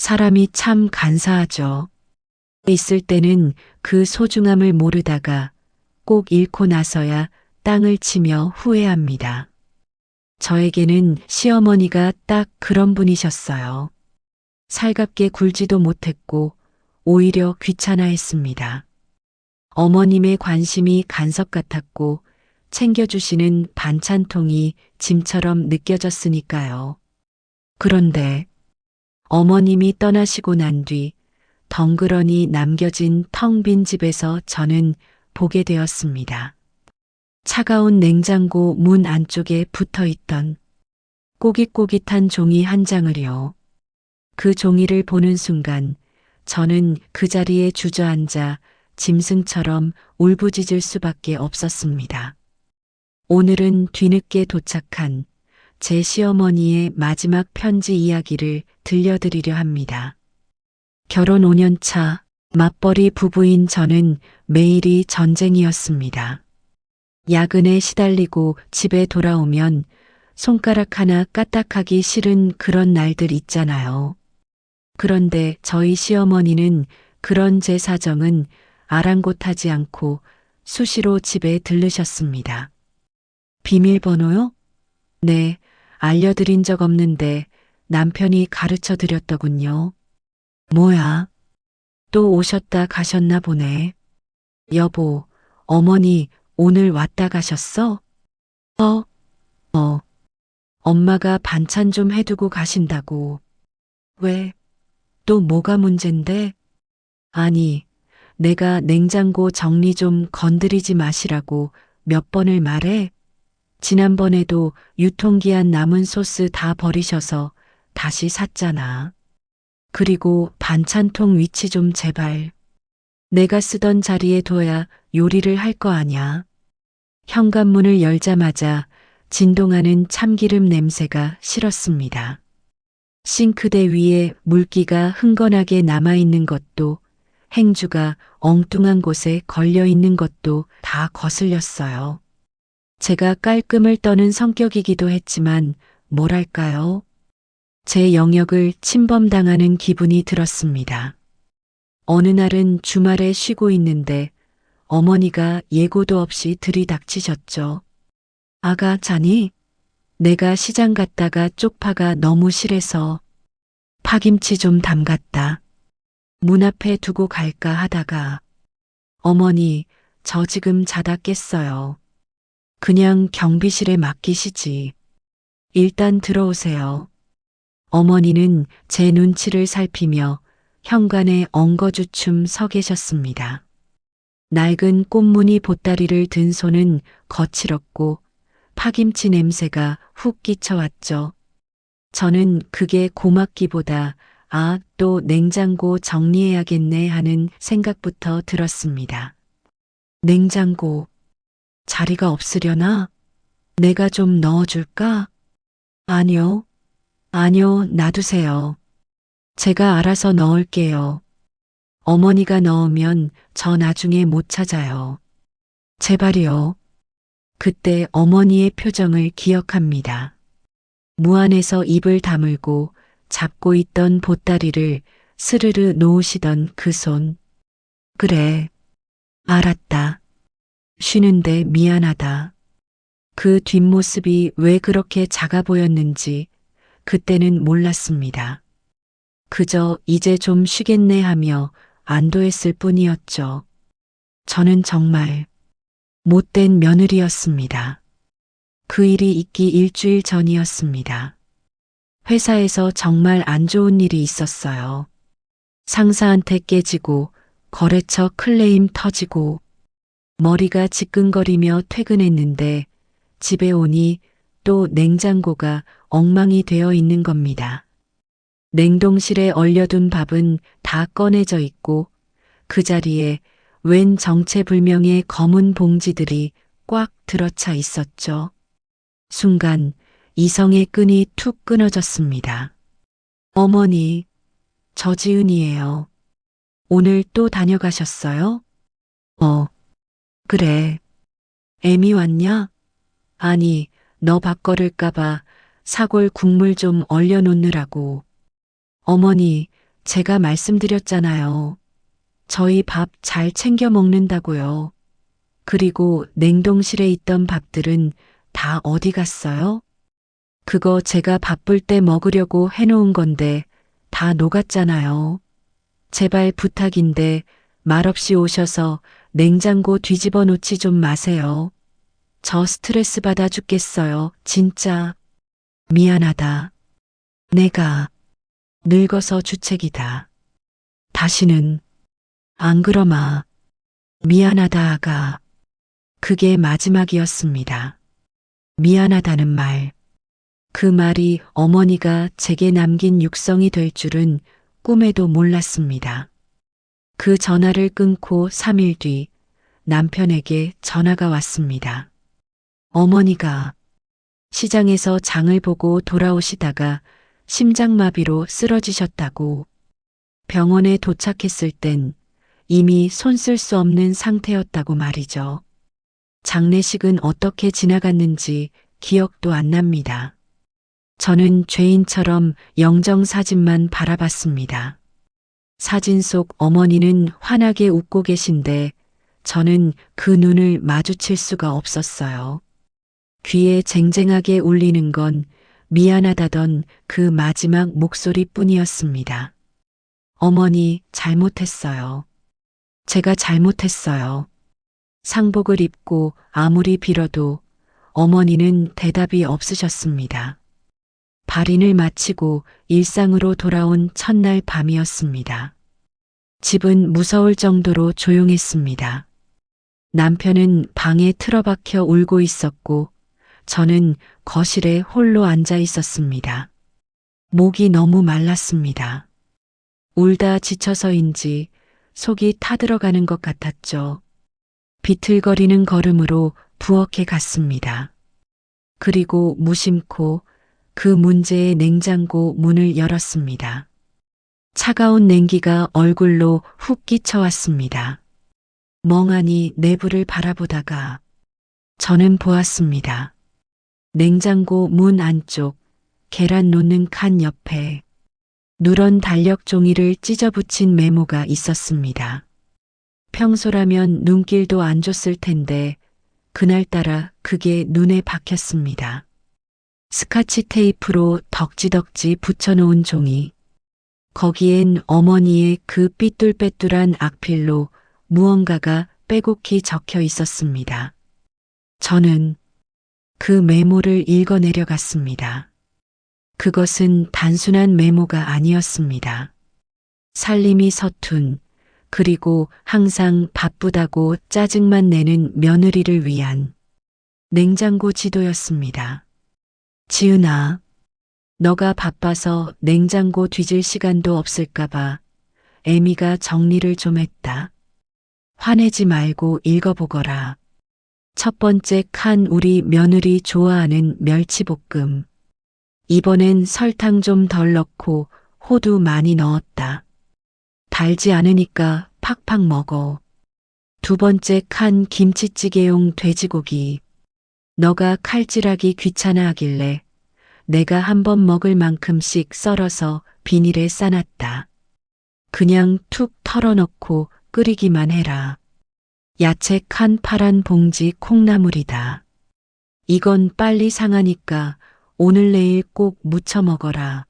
사람이 참 간사하죠. 있을 때는 그 소중함을 모르다가 꼭 잃고 나서야 땅을 치며 후회합니다. 저에게는 시어머니가 딱 그런 분이셨어요. 살갑게 굴지도 못했고 오히려 귀찮아했습니다. 어머님의 관심이 간섭 같았고 챙겨주시는 반찬통이 짐처럼 느껴졌으니까요. 그런데 어머님이 떠나시고 난 뒤 덩그러니 남겨진 텅 빈 집에서 저는 보게 되었습니다. 차가운 냉장고 문 안쪽에 붙어 있던 꼬깃꼬깃한 종이 한 장을요. 그 종이를 보는 순간 저는 그 자리에 주저앉아 짐승처럼 울부짖을 수밖에 없었습니다. 오늘은 뒤늦게 도착한 제 시어머니의 마지막 편지 이야기를 들려드리려 합니다. 결혼 5년 차 맞벌이 부부인 저는 매일이 전쟁이었습니다. 야근에 시달리고 집에 돌아오면 손가락 하나 까딱하기 싫은 그런 날들 있잖아요. 그런데 저희 시어머니는 그런 제 사정은 아랑곳하지 않고 수시로 집에 들르셨습니다. 비밀번호요? 네, 알려드린 적 없는데 남편이 가르쳐 드렸더군요. 뭐야? 또 오셨다 가셨나 보네. 여보, 어머니 오늘 왔다 가셨어? 어, 엄마가 반찬 좀 해두고 가신다고. 왜? 또 뭐가 문젠데? 아니, 내가 냉장고 정리 좀 건드리지 마시라고 몇 번을 말해? 지난번에도 유통기한 남은 소스 다 버리셔서 다시 샀잖아. 그리고 반찬통 위치 좀 제발. 내가 쓰던 자리에 둬야 요리를 할 거 아냐. 현관문을 열자마자 진동하는 참기름 냄새가 싫었습니다. 싱크대 위에 물기가 흥건하게 남아있는 것도 행주가 엉뚱한 곳에 걸려 있는 것도 다 거슬렸어요. 제가 깔끔을 떠는 성격이기도 했지만 뭐랄까요? 제 영역을 침범당하는 기분이 들었습니다. 어느 날은 주말에 쉬고 있는데 어머니가 예고도 없이 들이닥치셨죠. 아가 자니? 내가 시장 갔다가 쪽파가 너무 실해서 파김치 좀 담갔다. 문 앞에 두고 갈까 하다가 어머니 저 지금 자다 깼어요. 그냥 경비실에 맡기시지. 일단 들어오세요. 어머니는 제 눈치를 살피며 현관에 엉거주춤 서 계셨습니다. 낡은 꽃무늬 보따리를 든 손은 거칠었고 파김치 냄새가 훅 끼쳐왔죠. 저는 그게 고맙기보다 또 냉장고 정리해야겠네 하는 생각부터 들었습니다. 냉장고, 자리가 없으려나? 내가 좀 넣어줄까? 아니요, 놔두세요. 제가 알아서 넣을게요. 어머니가 넣으면 저 나중에 못 찾아요. 제발이요. 그때 어머니의 표정을 기억합니다. 무안에서 입을 다물고 잡고 있던 보따리를 스르르 놓으시던 그 손. 그래, 알았다. 쉬는데 미안하다. 그 뒷모습이 왜 그렇게 작아 보였는지 그때는 몰랐습니다. 그저 이제 좀 쉬겠네 하며 안도했을 뿐이었죠. 저는 정말 못된 며느리였습니다. 그 일이 있기 일주일 전이었습니다. 회사에서 정말 안 좋은 일이 있었어요. 상사한테 깨지고 거래처 클레임 터지고 머리가 지끈거리며 퇴근했는데 집에 오니 또 냉장고가 엉망이 되어 있는 겁니다. 냉동실에 얼려둔 밥은 다 꺼내져 있고 그 자리에 웬 정체불명의 검은 봉지들이 꽉 들어차 있었죠. 순간 이성의 끈이 툭 끊어졌습니다. 어머니, 저지은이에요. 오늘 또 다녀가셨어요? 그래. 애미 왔냐? 아니, 너 밥거릴까봐 사골 국물 좀 얼려놓느라고. 어머니, 제가 말씀드렸잖아요. 저희 밥 잘 챙겨 먹는다고요. 그리고 냉동실에 있던 밥들은 다 어디 갔어요? 그거 제가 바쁠 때 먹으려고 해놓은 건데 다 녹았잖아요. 제발 부탁인데 말없이 오셔서 냉장고 뒤집어 놓지 좀 마세요. 저 스트레스 받아 죽겠어요. 진짜. 미안하다. 내가 늙어서 주책이다. 다시는 안 그러마. 미안하다 아가. 그게 마지막이었습니다. 미안하다는 말. 그 말이 어머니가 제게 남긴 육성이 될 줄은 꿈에도 몰랐습니다. 그 전화를 끊고 3일 뒤 남편에게 전화가 왔습니다. 어머니가 시장에서 장을 보고 돌아오시다가 심장마비로 쓰러지셨다고. 병원에 도착했을 땐 이미 손 쓸 수 없는 상태였다고 말이죠. 장례식은 어떻게 지나갔는지 기억도 안 납니다. 저는 죄인처럼 영정사진만 바라봤습니다. 사진 속 어머니는 환하게 웃고 계신데 저는 그 눈을 마주칠 수가 없었어요. 귀에 쟁쟁하게 울리는 건 미안하다던 그 마지막 목소리뿐이었습니다. 어머니 잘못했어요. 제가 잘못했어요. 상복을 입고 아무리 빌어도 어머니는 대답이 없으셨습니다. 발인을 마치고 일상으로 돌아온 첫날 밤이었습니다. 집은 무서울 정도로 조용했습니다. 남편은 방에 틀어박혀 울고 있었고 저는 거실에 홀로 앉아 있었습니다. 목이 너무 말랐습니다. 울다 지쳐서인지 속이 타들어가는 것 같았죠. 비틀거리는 걸음으로 부엌에 갔습니다. 그리고 무심코 그 문제의 냉장고 문을 열었습니다. 차가운 냉기가 얼굴로 훅 끼쳐왔습니다. 멍하니 내부를 바라보다가 저는 보았습니다. 냉장고 문 안쪽 계란 놓는 칸 옆에 누런 달력 종이를 찢어붙인 메모가 있었습니다. 평소라면 눈길도 안 줬을 텐데 그날따라 그게 눈에 박혔습니다. 스카치 테이프로 덕지덕지 붙여놓은 종이. 거기엔 어머니의 그 삐뚤빼뚤한 악필로 무언가가 빼곡히 적혀 있었습니다. 저는 그 메모를 읽어내려갔습니다. 그것은 단순한 메모가 아니었습니다. 살림이 서툰, 그리고 항상 바쁘다고 짜증만 내는 며느리를 위한 냉장고 지도였습니다. 지은아, 너가 바빠서 냉장고 뒤질 시간도 없을까봐 애미가 정리를 좀 했다. 화내지 말고 읽어보거라. 첫 번째 칸 우리 며느리 좋아하는 멸치볶음. 이번엔 설탕 좀 덜 넣고 호두 많이 넣었다. 달지 않으니까 팍팍 먹어. 두 번째 칸 김치찌개용 돼지고기. 너가 칼질하기 귀찮아 하길래 내가 한번 먹을 만큼씩 썰어서 비닐에 싸놨다. 그냥 툭 털어넣고 끓이기만 해라. 야채 칸 파란 봉지 콩나물이다. 이건 빨리 상하니까 오늘 내일 꼭 무쳐 먹어라.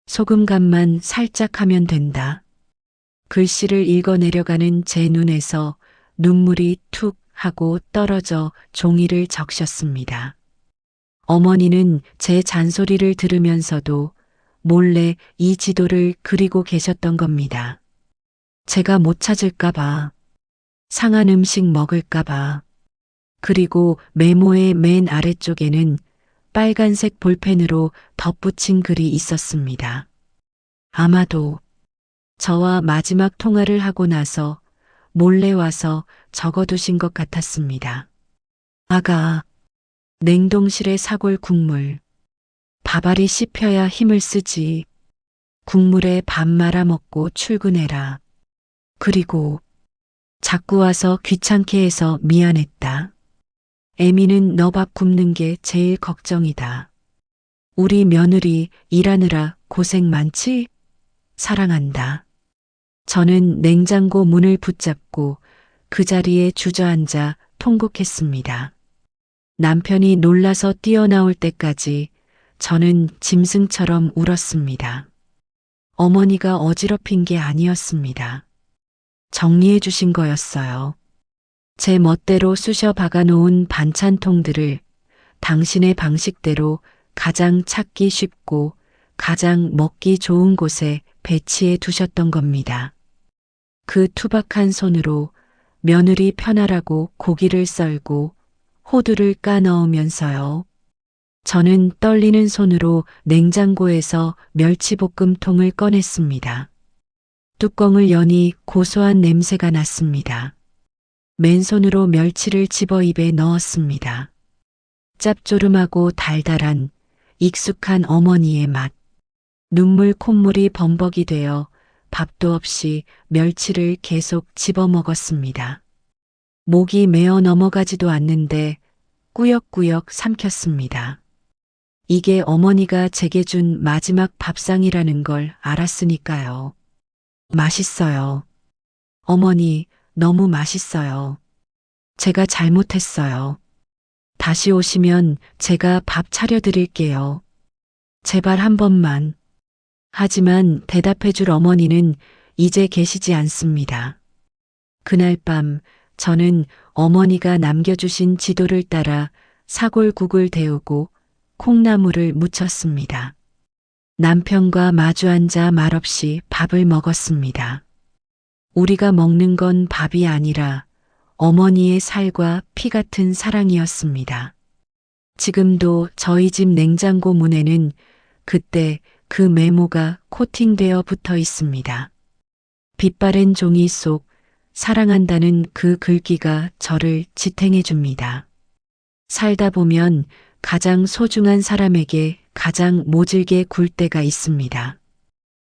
소금 간만 살짝 하면 된다. 글씨를 읽어내려가는 제 눈에서 눈물이 툭 하고 떨어져 종이를 적셨습니다. 어머니는 제 잔소리를 들으면서도 몰래 이 지도를 그리고 계셨던 겁니다. 제가 못 찾을까봐, 상한 음식 먹을까봐. 그리고 메모의 맨 아래쪽에는 빨간색 볼펜으로 덧붙인 글이 있었습니다. 아마도 저와 마지막 통화를 하고 나서 몰래 와서 적어두신 것 같았습니다. 아가, 냉동실에 사골 국물. 밥알이 씹혀야 힘을 쓰지. 국물에 밥 말아 먹고 출근해라. 그리고 자꾸 와서 귀찮게 해서 미안했다. 애미는 너 밥 굶는 게 제일 걱정이다. 우리 며느리 일하느라 고생 많지? 사랑한다. 저는 냉장고 문을 붙잡고 그 자리에 주저앉아 통곡했습니다. 남편이 놀라서 뛰어나올 때까지 저는 짐승처럼 울었습니다. 어머니가 어지럽힌 게 아니었습니다. 정리해 주신 거였어요. 제 멋대로 쑤셔 박아놓은 반찬통들을 당신의 방식대로 가장 찾기 쉽고 가장 먹기 좋은 곳에 배치해 두셨던 겁니다. 그 투박한 손으로 며느리 편하라고 고기를 썰고 호두를 까 넣으면서요. 저는 떨리는 손으로 냉장고에서 멸치볶음통을 꺼냈습니다. 뚜껑을 여니 고소한 냄새가 났습니다. 맨손으로 멸치를 집어 입에 넣었습니다. 짭조름하고 달달한 익숙한 어머니의 맛. 눈물 콧물이 범벅이 되어 밥도 없이 멸치를 계속 집어 먹었습니다. 목이 메어 넘어가지도 않는데 꾸역꾸역 삼켰습니다. 이게 어머니가 제게 준 마지막 밥상이라는 걸 알았으니까요. 맛있어요. 어머니, 너무 맛있어요. 제가 잘못했어요. 다시 오시면 제가 밥 차려드릴게요. 제발 한 번만. 하지만 대답해줄 어머니는 이제 계시지 않습니다. 그날 밤 저는 어머니가 남겨주신 지도를 따라 사골국을 데우고 콩나물을 무쳤습니다. 남편과 마주 앉아 말없이 밥을 먹었습니다. 우리가 먹는 건 밥이 아니라 어머니의 살과 피 같은 사랑이었습니다. 지금도 저희 집 냉장고 문에는 그때 그 메모가 코팅되어 붙어 있습니다. 빛바랜 종이 속 사랑한다는 그 글귀가 저를 지탱해 줍니다. 살다 보면 가장 소중한 사람에게 가장 모질게 굴 때가 있습니다.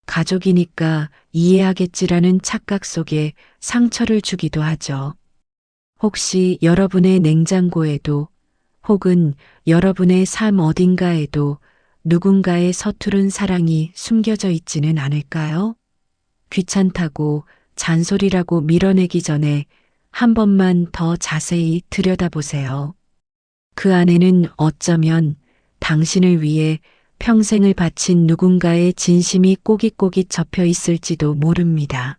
가족이니까 이해하겠지라는 착각 속에 상처를 주기도 하죠. 혹시 여러분의 냉장고에도 혹은 여러분의 삶 어딘가에도 누군가의 서투른 사랑이 숨겨져 있지는 않을까요? 귀찮다고 잔소리라고 밀어내기 전에 한 번만 더 자세히 들여다보세요. 그 안에는 어쩌면 당신을 위해 평생을 바친 누군가의 진심이 꼬깃꼬깃 접혀 있을지도 모릅니다.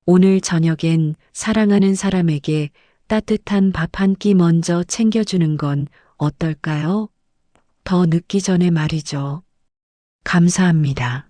오늘 저녁엔 사랑하는 사람에게 따뜻한 밥 한 끼 먼저 챙겨주는 건 어떨까요? 더 늦기 전에 말이죠. 감사합니다.